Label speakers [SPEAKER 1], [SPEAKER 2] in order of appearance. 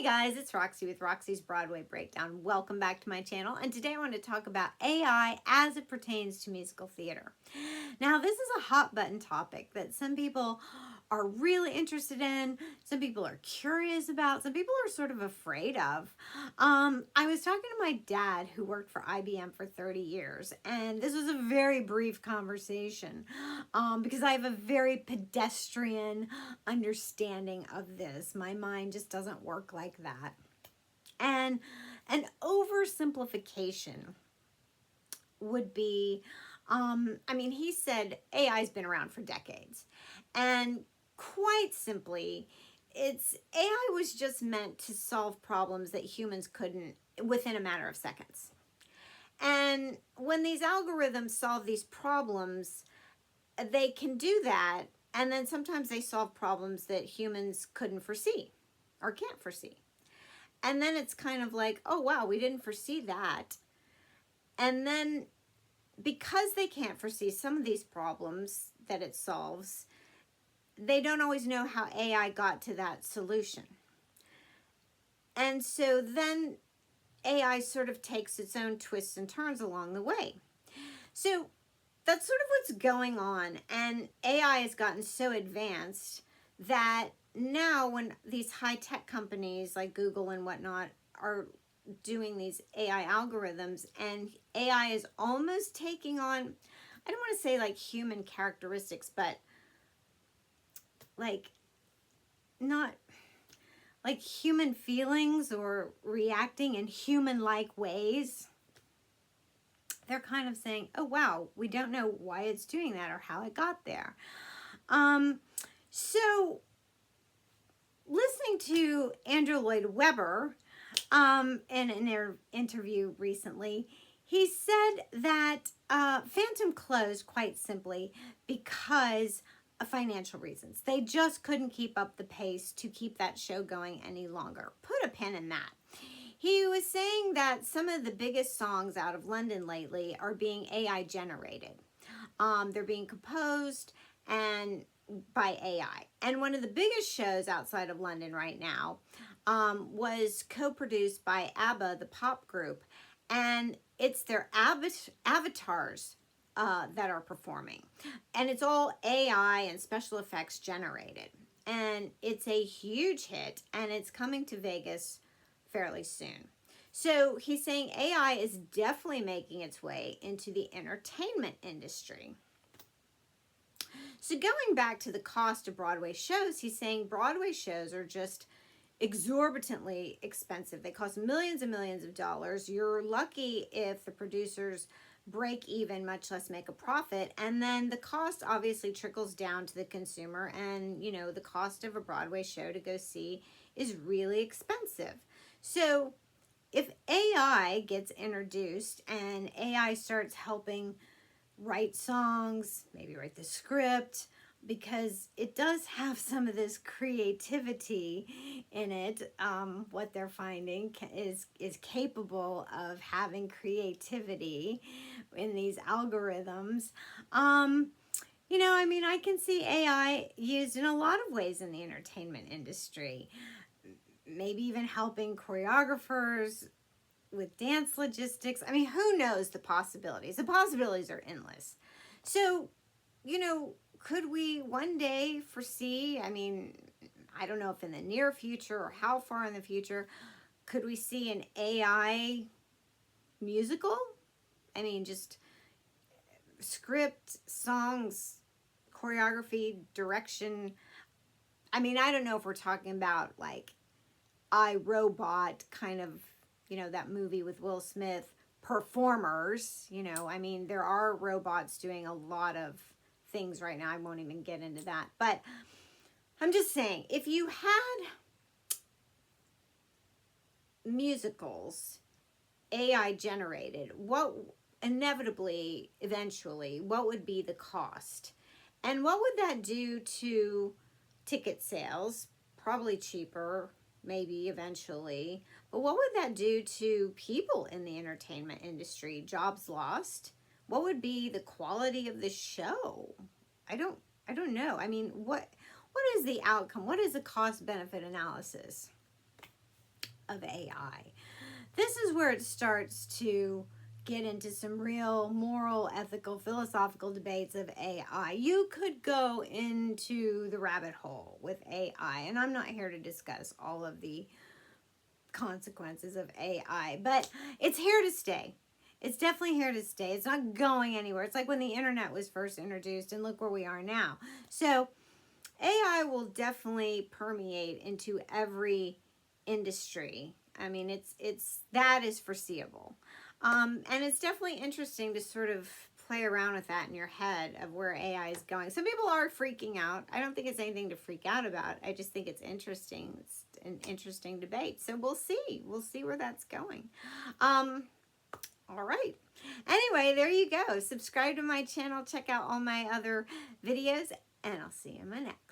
[SPEAKER 1] Hey guys, it's Roxy with Roxy's Broadway Breakdown. Welcome back to my channel, and today I want to talk about AI as it pertains to musical theater. Now, this is a hot button topic that some people are really interested in, some people are curious about, some people are sort of afraid of. I was talking to my dad who worked for IBM for 30 years, and this was a very brief conversation because I have a very pedestrian understanding of this. My mind just doesn't work like that. And an oversimplification would be, he said AI's been around for decades. And quite simply, AI was just meant to solve problems that humans couldn't within a matter of seconds. And when these algorithms solve these problems, they can do that. And then sometimes they solve problems that humans couldn't foresee or can't foresee. And then it's kind of like, oh, wow, we didn't foresee that. And then because they can't foresee some of these problems that it solves, they don't always know how AI got to that solution. And so then AI sort of takes its own twists and turns along the way. So that's sort of what's going on. And AI has gotten so advanced that now when these high-tech companies like Google and whatnot are doing these AI algorithms, and AI is almost taking on, I don't want to say like human characteristics, but like not like human feelings or reacting in human-like ways. They're kind of saying, oh, wow, we don't know why it's doing that or how it got there. So listening to Andrew Lloyd Webber in an interview recently, he said that Phantom closed quite simply because of financial reasons. They just couldn't keep up the pace to keep that show going any longer. Put a pin in that. He was saying that some of the biggest songs out of London lately are being AI generated. They're being composed and by AI. And one of the biggest shows outside of London right now was co-produced by ABBA, the pop group. And it's their avatars that are performing. And it's all AI and special effects generated. And it's a huge hit, and it's coming to Vegas fairly soon. So he's saying AI is definitely making its way into the entertainment industry. So going back to the cost of Broadway shows, he's saying Broadway shows are just exorbitantly expensive. They cost millions and millions of dollars. You're lucky if the producers break even, much less make a profit. And then the cost obviously trickles down to the consumer. And, you know, the cost of a Broadway show to go see is really expensive. So if AI gets introduced and AI starts helping write songs, maybe write the script, because it does have some of this creativity in it. What they're finding is capable of having creativity in these algorithms. You know, I mean, I can see AI used in a lot of ways in the entertainment industry. Maybe even helping choreographers with dance logistics. I mean, who knows the possibilities? The possibilities are endless. So, you know, could we one day foresee, I mean, I don't know if in the near future or how far in the future, could we see an AI musical? I mean, just script, songs, choreography, direction. I mean, I don't know if we're talking about like iRobot kind of, you know, that movie with Will Smith, performers, you know, I mean, there are robots doing a lot of things right now. I won't even get into that. But I'm just saying, if you had musicals AI generated, what inevitably, eventually, what would be the cost? And what would that do to ticket sales? Probably cheaper, maybe eventually. But what would that do to people in the entertainment industry? Jobs lost? What would be the quality of the show? I don't know. I mean, what is the outcome? What is the cost benefit analysis? of AI. This is where it starts to get into some real moral, ethical, philosophical debates of AI. You could go into the rabbit hole with AI, and I'm not here to discuss all of the consequences of AI, but it's here to stay. It's definitely here to stay. It's not going anywhere. It's like when the internet was first introduced, and look where we are now. So AI will definitely permeate into every industry. I mean, that is foreseeable. And it's definitely interesting to sort of play around with that in your head of where AI is going. Some people are freaking out. I don't think it's anything to freak out about. I just think it's interesting. It's an interesting debate. So we'll see. We'll see where that's going. All right. Anyway, there you go. Subscribe to my channel. Check out all my other videos. And I'll see you in my next.